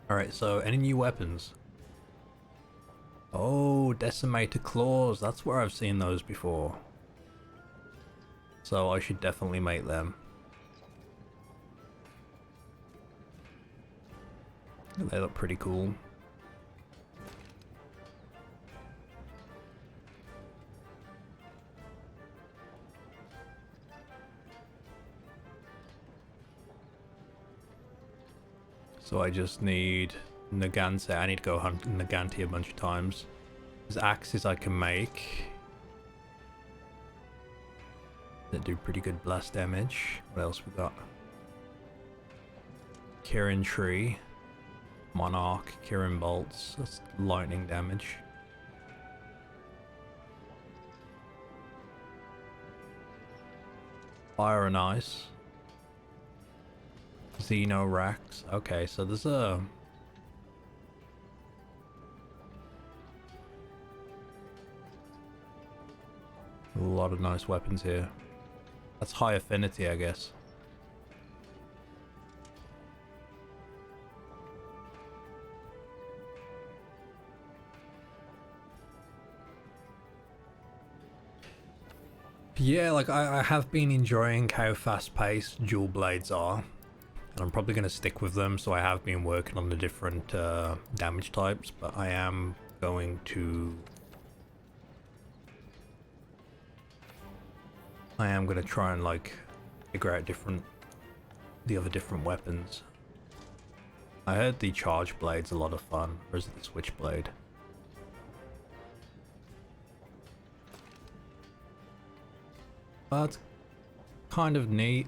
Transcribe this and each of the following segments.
Alright, so any new weapons? Oh, decimator claws. That's where I've seen those before. So I should definitely make them. They look pretty cool. So I just need Nagante. I need to go hunt Nagante a bunch of times. There's axes I can make that do pretty good blast damage. What else we got? Kirin Tree. Monarch. Kirin Bolts. That's lightning damage. Fire and Ice. Xenorax. Okay, so there's a lot of nice weapons here. That's high affinity, I guess. Yeah, like I have been enjoying how fast-paced dual blades are. And I'm probably going to stick with them, so I have been working on the different damage types, but I am going to... try and like figure out the other different weapons. I heard the charge blade's a lot of fun, or is it the switchblade? That's kind of neat.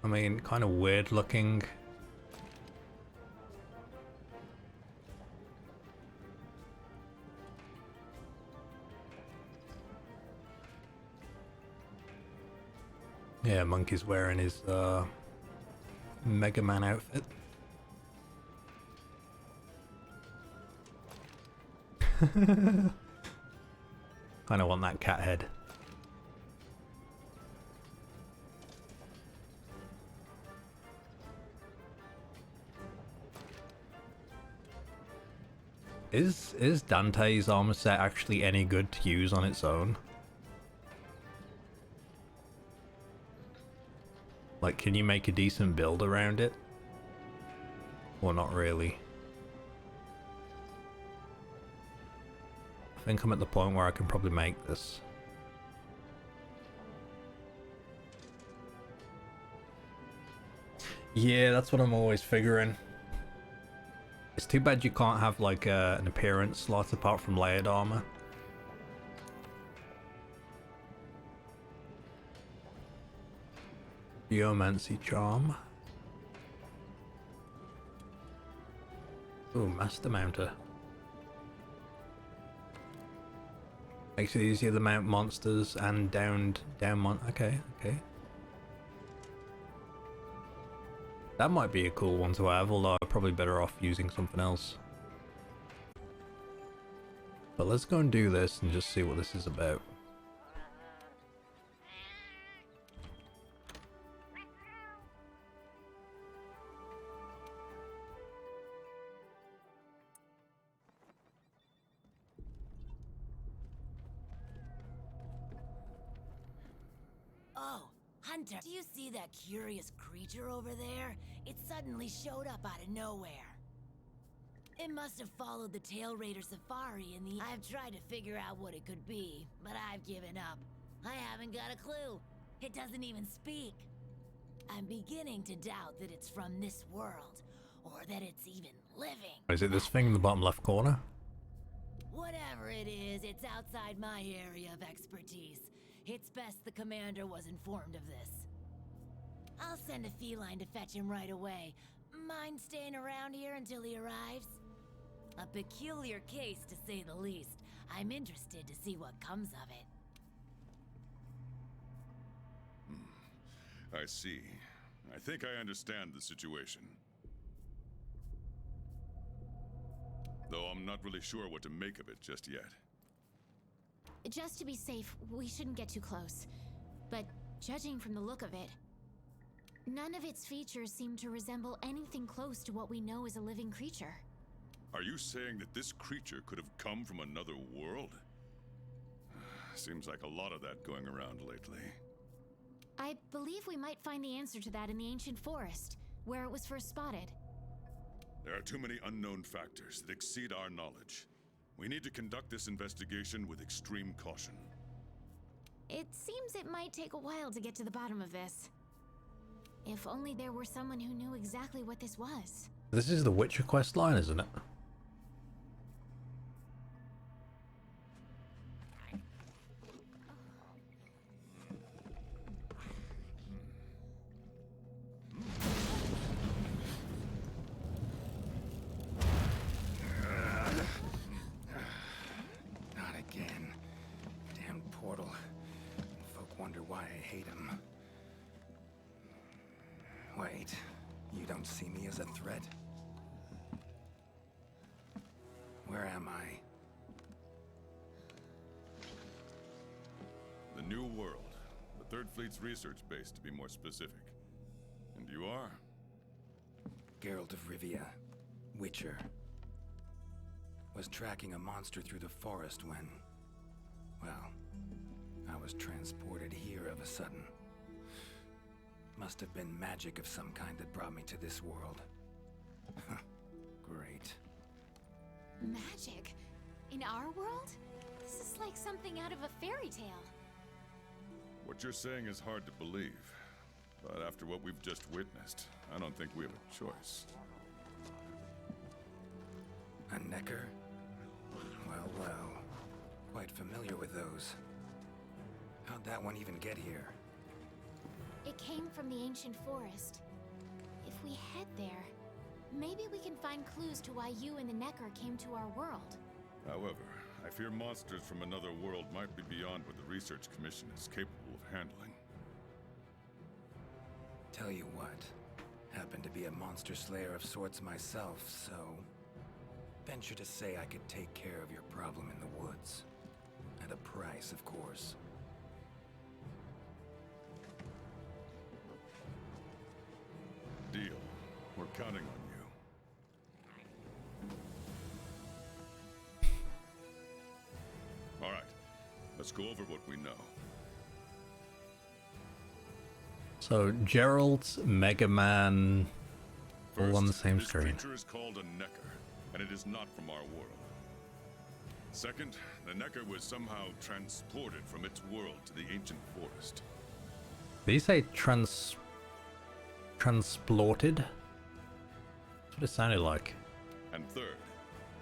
I mean, kind of weird looking. Yeah, Monkey's wearing his Mega Man outfit. Kind of want that cat head. Is Dante's armor set actually any good to use on its own? Like, can you make a decent build around it? Or not really? I think I'm at the point where I can probably make this. Yeah, that's what I'm always figuring. It's too bad you can't have like an appearance slot apart from layered armor. Geomancy Charm. Ooh, Master Mounter. Makes it easier to mount monsters and down okay. That might be a cool one to have, although I'm probably better off using something else. But let's go and do this and just see what this is about. Oh, Hunter, do you see that curious creature over there? It suddenly showed up out of nowhere. It must have followed the Tail Raider safari in the... I've tried to figure out what it could be, but I've given up. I haven't got a clue. It doesn't even speak. I'm beginning to doubt that it's from this world, or that it's even living. Is it this thing in the bottom left corner? Whatever it is, it's outside my area of expertise. It's best the commander was informed of this. I'll send a feline to fetch him right away. Mind staying around here until he arrives? A peculiar case, to say the least. I'm interested to see what comes of it. I see. I think I understand the situation. Though I'm not really sure what to make of it just yet. Just to be safe, we shouldn't get too close. But judging from the look of it... None of its features seem to resemble anything close to what we know as a living creature. Are you saying that this creature could have come from another world? Seems like a lot of that going around lately. I believe we might find the answer to that in the ancient forest, where it was first spotted. There are too many unknown factors that exceed our knowledge. We need to conduct this investigation with extreme caution. It seems it might take a while to get to the bottom of this. If only there were someone who knew exactly what this was. This is the Witcher quest line, isn't it? Not again. Damn portal. Folk wonder why I hate him. Wait, you don't see me as a threat? Where am I? The New World. The Third Fleet's research base, to be more specific. And you are? Geralt of Rivia, Witcher. Was tracking a monster through the forest when... well, I was transported here of a sudden. Must have been magic of some kind that brought me to this world. Great. Magic? In our world? This is like something out of a fairy tale. What you're saying is hard to believe. But after what we've just witnessed, I don't think we have a choice. A necker? Well, well. Quite familiar with those. How'd that one even get here? It came from the ancient forest. If we head there, maybe we can find clues to why you and the Necker came to our world. However, I fear monsters from another world might be beyond what the Research Commission is capable of handling. Tell you what, happen to be a monster slayer of sorts myself, so... venture to say I could take care of your problem in the woods. At a price, of course. Deal. We're counting on you. All right. Let's go over what we know. So Geralt, Mega Man, all on the same this screen. creature is called a Necker, and it is not from our world. Second, the Necker was somehow transported from its world to the ancient forest. Did he say transported? That's what it sounded like. And third,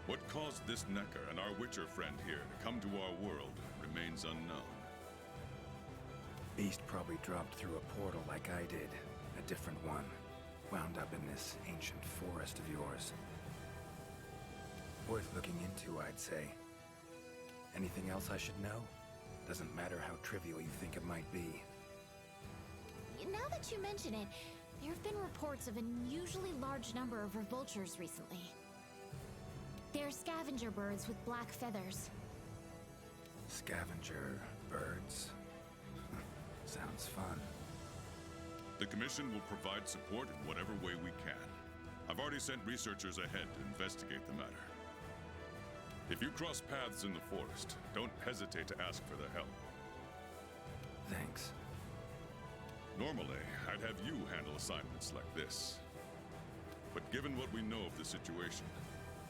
what caused this Necker and our Witcher friend here to come to our world remains unknown. Beast probably dropped through a portal like I did. A different one. Wound up in this ancient forest of yours. Worth looking into, I'd say. Anything else I should know? Doesn't matter how trivial you think it might be. Now that you mention it, there have been reports of an unusually large number of revoltures recently. They're scavenger birds with black feathers. Scavenger birds. Sounds fun. The Commission will provide support in whatever way we can. I've already sent researchers ahead to investigate the matter. If you cross paths in the forest, don't hesitate to ask for their help. Thanks. Normally, I'd have you handle assignments like this. But given what we know of the situation,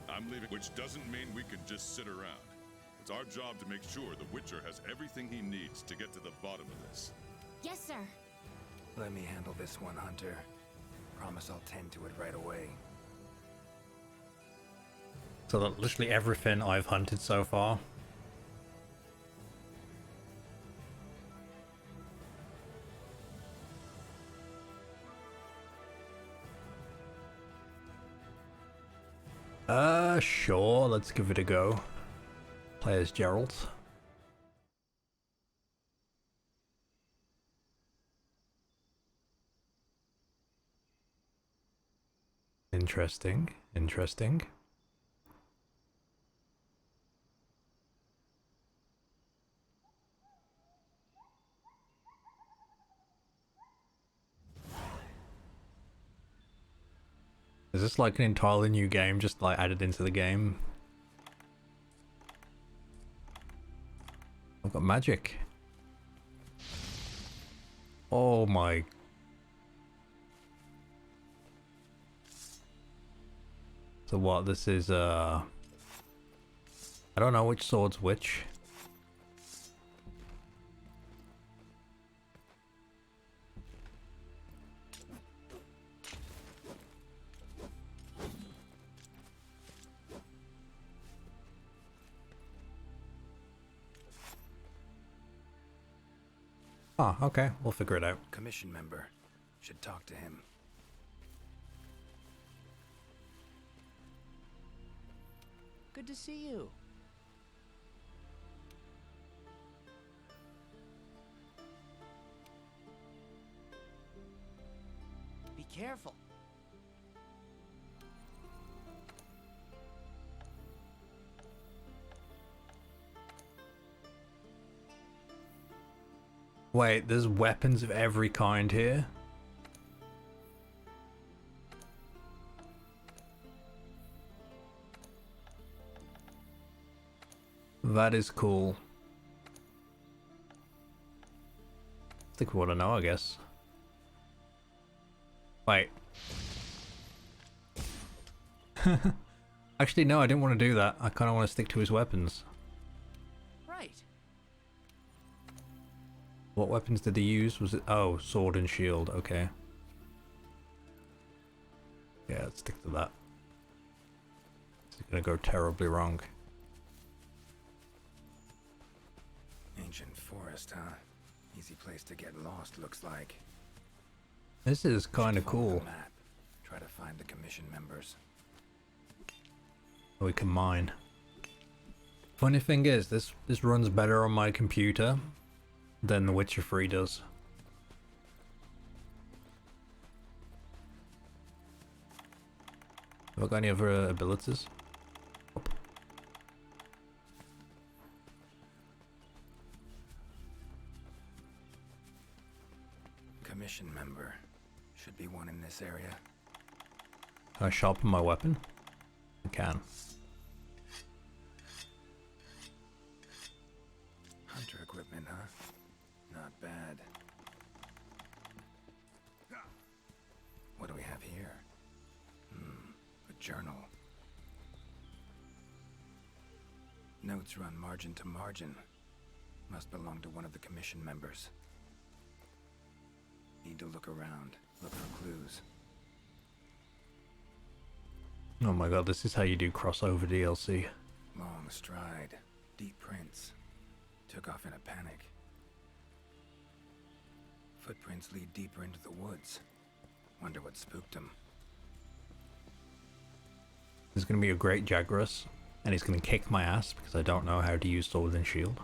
I'm leaving, which doesn't mean we can just sit around. It's our job to make sure the Witcher has everything he needs to get to the bottom of this. Yes, sir. Let me handle this one, Hunter. Promise I'll tend to it right away. So that literally everything I've hunted so far. Sure, let's give it a go. Play as Geralt. Interesting, interesting. Is this like an entirely new game, just like added into the game? I've got magic. Oh my. So what, this is I don't know which sword's which. Oh, okay, we'll figure it out. Commission member. Should talk to him. Good to see you. Be careful. Wait, there's weapons of every kind here? That is cool. I think we want to know, I guess. Wait. Actually, no, I didn't want to do that. I kind of want to stick to his weapons. Right. What weapons did he use? Was it... Oh, sword and shield. Okay. Yeah, let's stick to that. It's gonna go terribly wrong. Ancient forest, huh? Easy place to get lost, looks like. This is kind of Should follow cool. the map. Try to find the commission members. We can mine. Funny thing is, this runs better on my computer than The Witcher 3 does. Have I got any other abilities? Nope. Commission member. Should be one in this area. Can I sharpen my weapon? I can. Hunter equipment, huh? Not bad. What do we have here? A journal. Notes run margin to margin. Must belong to one of the commission members. Need to look around. Look for clues. Oh my god, this is how you do crossover DLC. Long stride. Deep prints. Took off in a panic. Footprints lead deeper into the woods. Wonder what spooked him. There's gonna be a great Jagras, and he's gonna kick my ass because I don't know how to use sword and shield.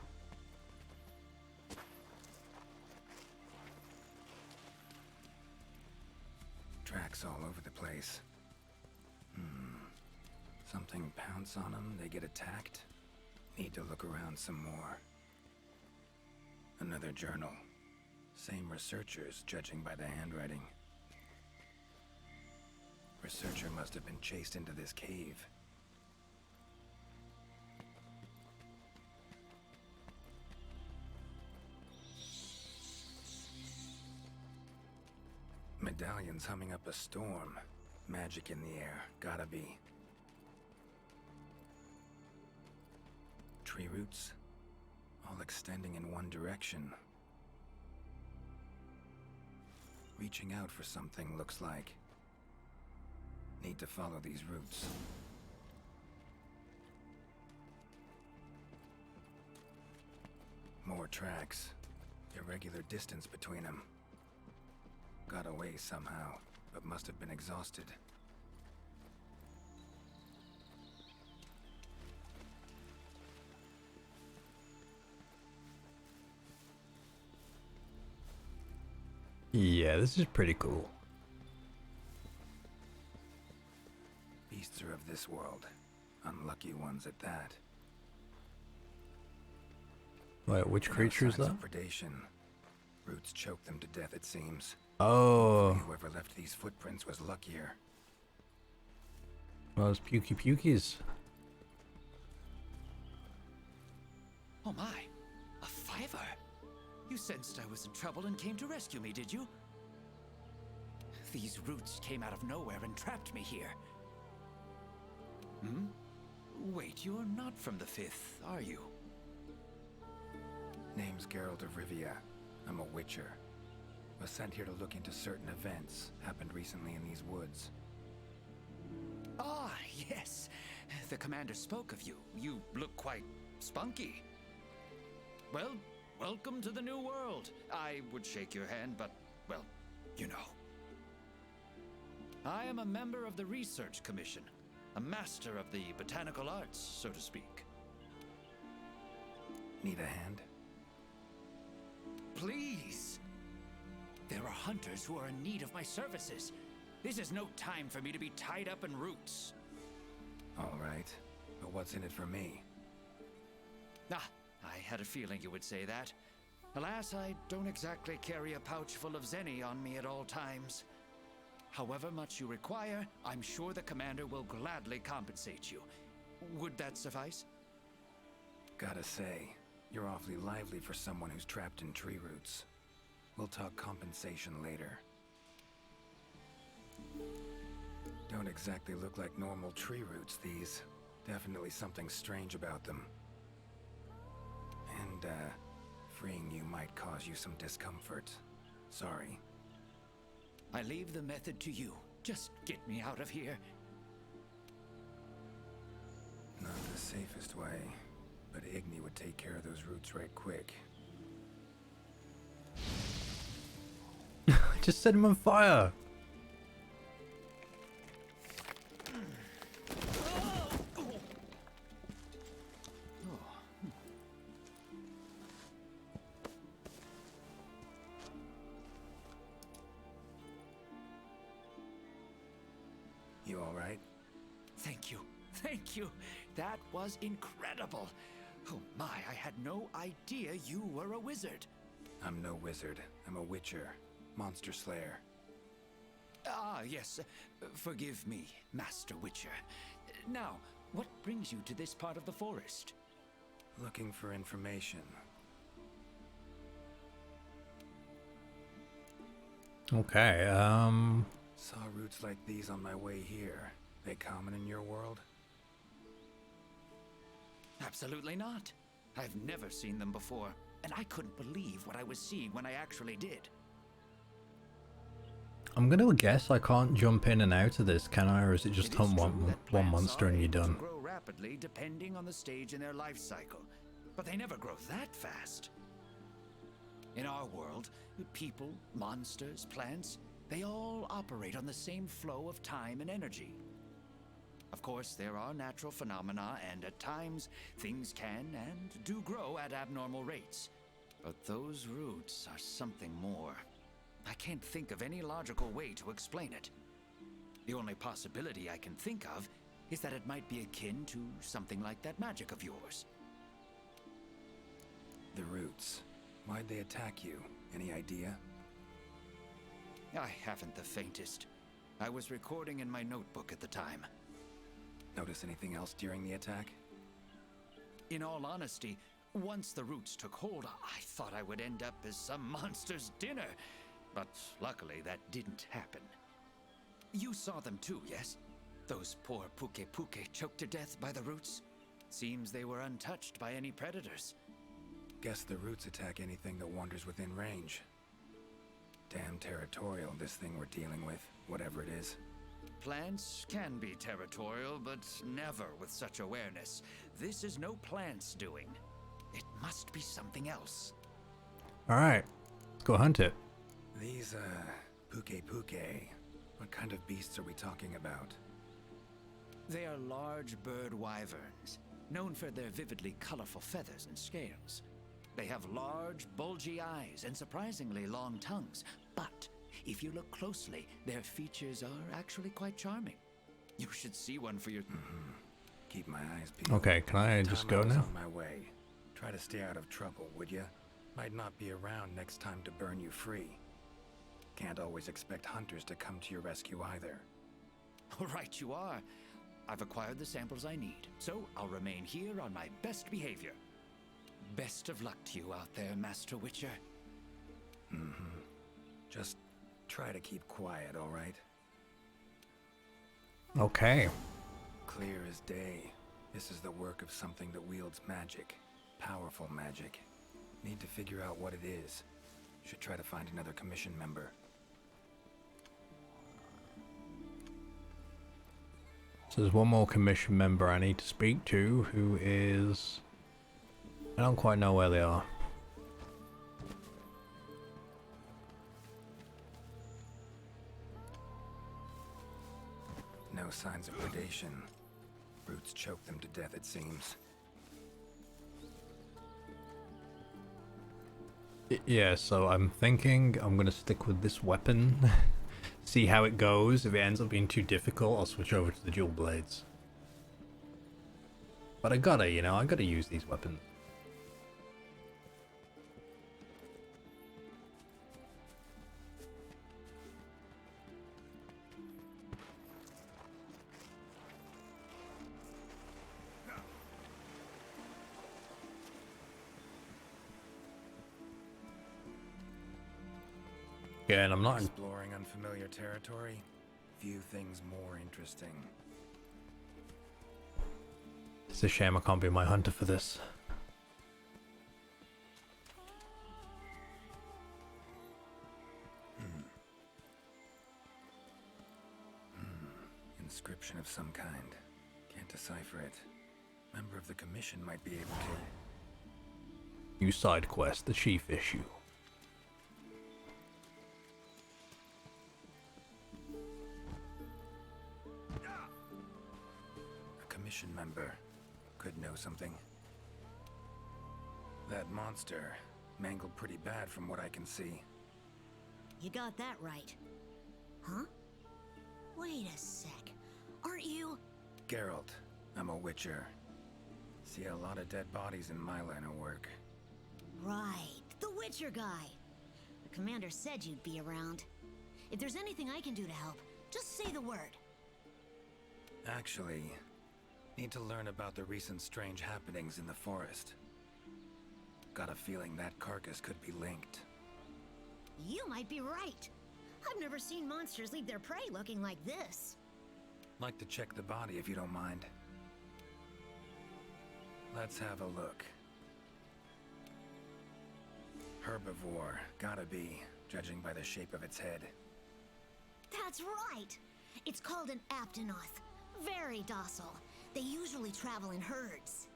Tracks all over the place. Something pounce on them, they get attacked. Need to look around some more. Another journal. Same researchers, judging by the handwriting. Researcher must have been chased into this cave. Medallions humming up a storm. Magic in the air, gotta be. Tree roots, all extending in one direction. Reaching out for something, looks like. Need to follow these roots. More tracks. Irregular distance between them. Got away somehow, but must have been exhausted. Yeah, this is pretty cool. Beasts are of this world. Unlucky ones at that. Wait, which No creature is signs that? of predation. Roots choke them to death, it seems. Oh, Whoever left these footprints was luckier. Those pukey pukies. Oh my, a fiver! You sensed I was in trouble and came to rescue me, did you? These roots came out of nowhere and trapped me here. Hmm? Wait, you're not from the Fifth, are you? Name's Geralt of Rivia. I'm a Witcher. Was sent here to look into certain events happened recently in these woods. Ah, yes. The commander spoke of you. You look quite spunky. Well, welcome to the new world. I would shake your hand, but, well, you know. I am a member of the Research Commission, a master of the botanical arts, so to speak. Need a hand? Please! There are hunters who are in need of my services. This is no time for me to be tied up in roots. All right, but what's in it for me? Ah, I had a feeling you would say that. Alas, I don't exactly carry a pouch full of zenny on me at all times. However much you require, I'm sure the commander will gladly compensate you. Would that suffice? Gotta say, you're awfully lively for someone who's trapped in tree roots. We'll talk compensation later. Don't exactly look like normal tree roots, these. Definitely something strange about them. And, freeing you might cause you some discomfort. Sorry. I leave the method to you. Just get me out of here. Not the safest way, but Igni would take care of those roots right quick. Just set him on fire. You all right? Thank you. Thank you. That was incredible. Oh my, I had no idea you were a wizard. I'm no wizard. I'm a witcher. Monster slayer. Ah, yes. Forgive me, Master Witcher. Now, what brings you to this part of the forest? Looking for information. Okay, Saw roots like these on my way here. They common in your world? Absolutely not. I've never seen them before, and I couldn't believe what I was seeing when I actually did. I'm gonna guess I can't jump in and out of this, can I? Or is it just It hunt is true one that one plants monster are and you're able to done? grow rapidly depending on the stage in their life cycle, but they never grow that fast. In our world, people, monsters, plants, they all operate on the same flow of time and energy. Of course, there are natural phenomena, and at times, things can and do grow at abnormal rates. But those roots are something more. I can't think of any logical way to explain it. The only possibility I can think of is that it might be akin to something like that magic of yours. The roots. Why'd they attack you? Any idea? I haven't the faintest. I was recording in my notebook at the time. Notice anything else during the attack? In all honesty, once the roots took hold, I thought I would end up as some monster's dinner. But luckily, that didn't happen. You saw them too, yes? Those poor puke choked to death by the roots? Seems they were untouched by any predators. Guess the roots attack anything that wanders within range. Damn territorial, this thing we're dealing with, whatever it is. Plants can be territorial, but never with such awareness. This is no plant's doing. It must be something else. Alright, let's go hunt it. These, puke. What kind of beasts are we talking about? They are large bird wyverns, known for their vividly colorful feathers and scales. They have large, bulgy eyes and surprisingly long tongues, but if you look closely, their features are actually quite charming. You should see one for your... Keep my eyes peeled. Okay, can I just go Time I was now? on my way. Try to stay out of trouble, would ya? Might not be around next time to burn you free. Can't always expect hunters to come to your rescue either. Right you are. I've acquired the samples I need, so I'll remain here on my best behavior. Best of luck to you out there, Master Witcher. Just try to keep quiet, all right? Okay. Clear as day. This is the work of something that wields magic. Powerful magic. Need to figure out what it is. Should try to find another commission member. So there's one more commission member I need to speak to, who is... I don't quite know where they are. No signs of predation. Brutes choke them to death, it seems. Yeah, so I'm thinking I'm gonna stick with this weapon. See how it goes. If it ends up being too difficult, I'll switch over to the dual blades. But I gotta use these weapons. Yeah, and I'm not... Exploring unfamiliar territory? Few things more interesting. It's a shame I can't be my hunter for this. Inscription of some kind. Can't decipher it. Member of the commission might be able to. New side quest, the chief issue. A commission member. Could know something. That monster mangled pretty bad from what I can see. You got that right. Huh? Wait a sec. Aren't you? Geralt. I'm a witcher. See a lot of dead bodies in my line of work. Right. The Witcher guy. The commander said you'd be around. If there's anything I can do to help, just say the word. Actually, need to learn about the recent strange happenings in the forest. Got a feeling that carcass could be linked. You might be right. I've never seen monsters leave their prey looking like this. Like to check the body if you don't mind. Let's have a look. Herbivore, gotta be, judging by the shape of its head. That's right. It's called an aptonoth. Very docile. They usually travel in herds.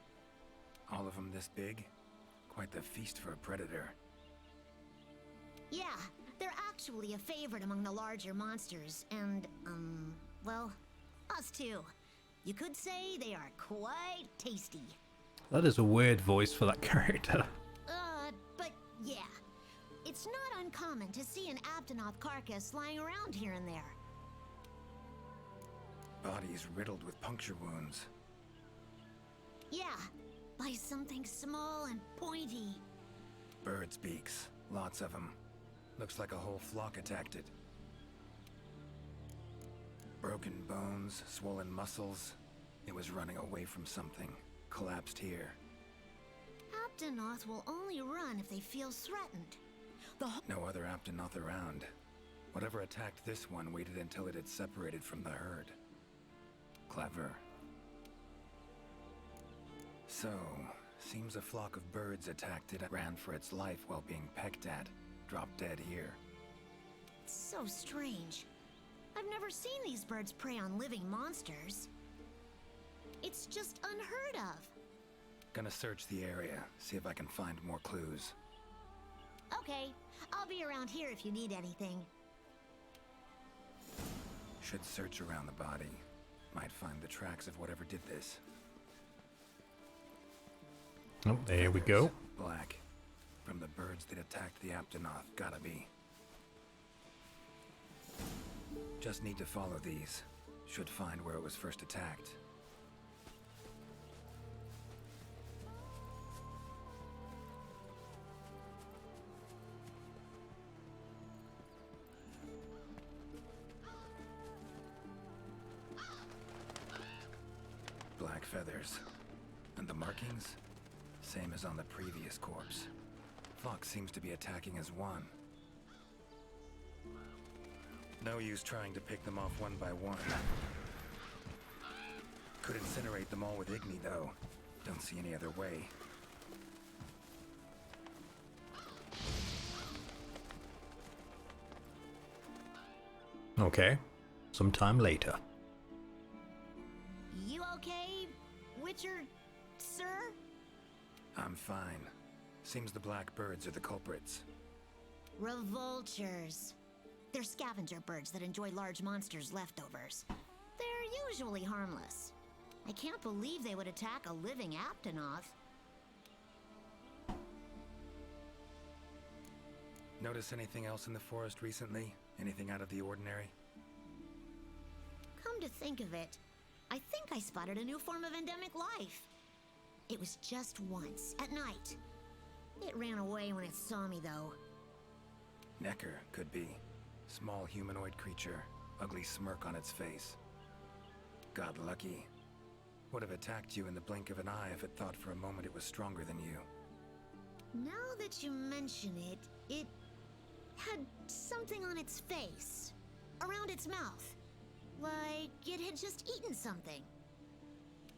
All of them this big? Quite the feast for a predator. Yeah, they're actually a favorite among the larger monsters, and, well, us too. You could say they are quite tasty. That is a weird voice for that character. But yeah. It's not uncommon to see an aptonoth carcass lying around here and there. Body's riddled with puncture wounds. Yeah, by something small and pointy. Birds' beaks, lots of them. Looks like a whole flock attacked it. Broken bones, swollen muscles. It was running away from something. Collapsed here. Aptonoth will only run if they feel threatened. No other Aptonoth around. Whatever attacked this one waited until it had separated from the herd. Clever. So, seems a flock of birds attacked it, ran for its life while being pecked at. Dropped dead here. It's so strange. I've never seen these birds prey on living monsters. It's just unheard of. Gonna search the area, see if I can find more clues. Okay, I'll be around here if you need anything. Should search around the body. Might find the tracks of whatever did this. Oh, there we go. Black. From the birds that attacked the Aptonoth, gotta be. Just need to follow these. Should find where it was first attacked. feathers. And the markings? Same as on the previous corpse. Fox seems to be attacking as one. No use trying to pick them off one by one. Could incinerate them all with Igni, though. Don't see any other way. Okay. Sometime later. You okay, Witcher, sir? I'm fine. Seems the black birds are the culprits. Revoltures. They're scavenger birds that enjoy large monsters' leftovers. They're usually harmless. I can't believe they would attack a living Aptonoth. Notice anything else in the forest recently? Anything out of the ordinary? Come to think of it, I think I spotted a new form of endemic life. It was just once, at night. It ran away when it saw me, though. Necker, could be. Small humanoid creature, ugly smirk on its face. Got lucky. Would have attacked you in the blink of an eye if it thought for a moment it was stronger than you. Now that you mention it, it had something on its face, around its mouth, like it had just eaten something.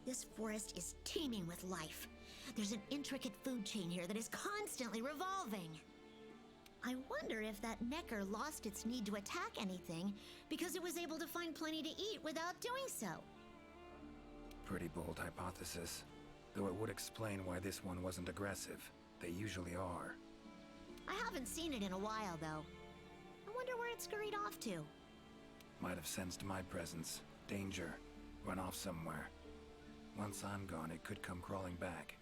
This forest is teeming with life. There's an intricate food chain here that is constantly revolving. I wonder if that Necker lost its need to attack anything because it was able to find plenty to eat without doing so. Pretty bold hypothesis. Though it would explain why this one wasn't aggressive. They usually are. I haven't seen it in a while, though. I wonder where it scurried off to. Might have sensed my presence. Danger. Run off somewhere. Once I'm gone, it could come crawling back.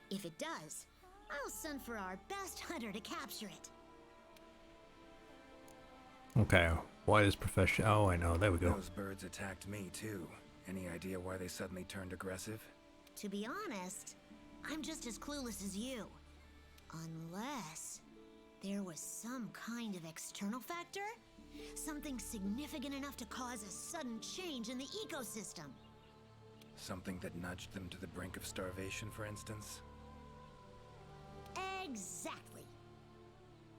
If it does, I'll send for our best hunter to capture it. Okay, why is Professor... Oh, I know, there we go. Those birds attacked me, too. Any idea why they suddenly turned aggressive? To be honest, I'm just as clueless as you. Unless there was some kind of external factor? Something significant enough to cause a sudden change in the ecosystem. Something that nudged them to the brink of starvation, for instance? Exactly.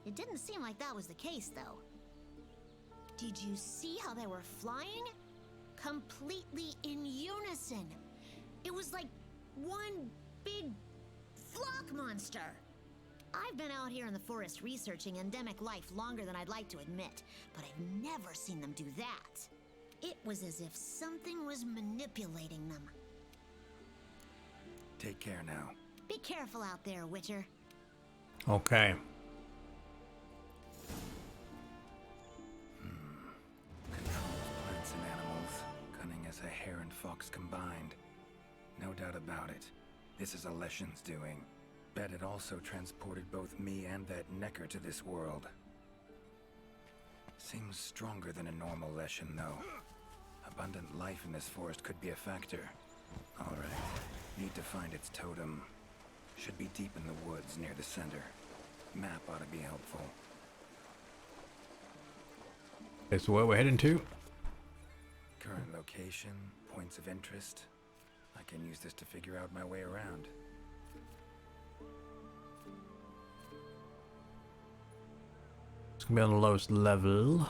It didn't seem like that was the case, though. Did you see how they were flying? Completely in unison. It was like one big flock monster. I've been out here in the forest researching endemic life longer than I'd like to admit, but I've never seen them do that. It was as if something was manipulating them. Take care now. Be careful out there, Witcher. Okay. Controls plants and animals. Cunning as a hare and fox combined. No doubt about it. This is Alession's doing. Bet it also transported both me and that Necker to this world. Seems stronger than a normal Leshen, though. Abundant life in this forest could be a factor. Alright. Need to find its totem. Should be deep in the woods near the center. Map ought to be helpful. Okay, so where we're heading to? Current location, points of interest. I can use this to figure out my way around. It's gonna be on the lowest level.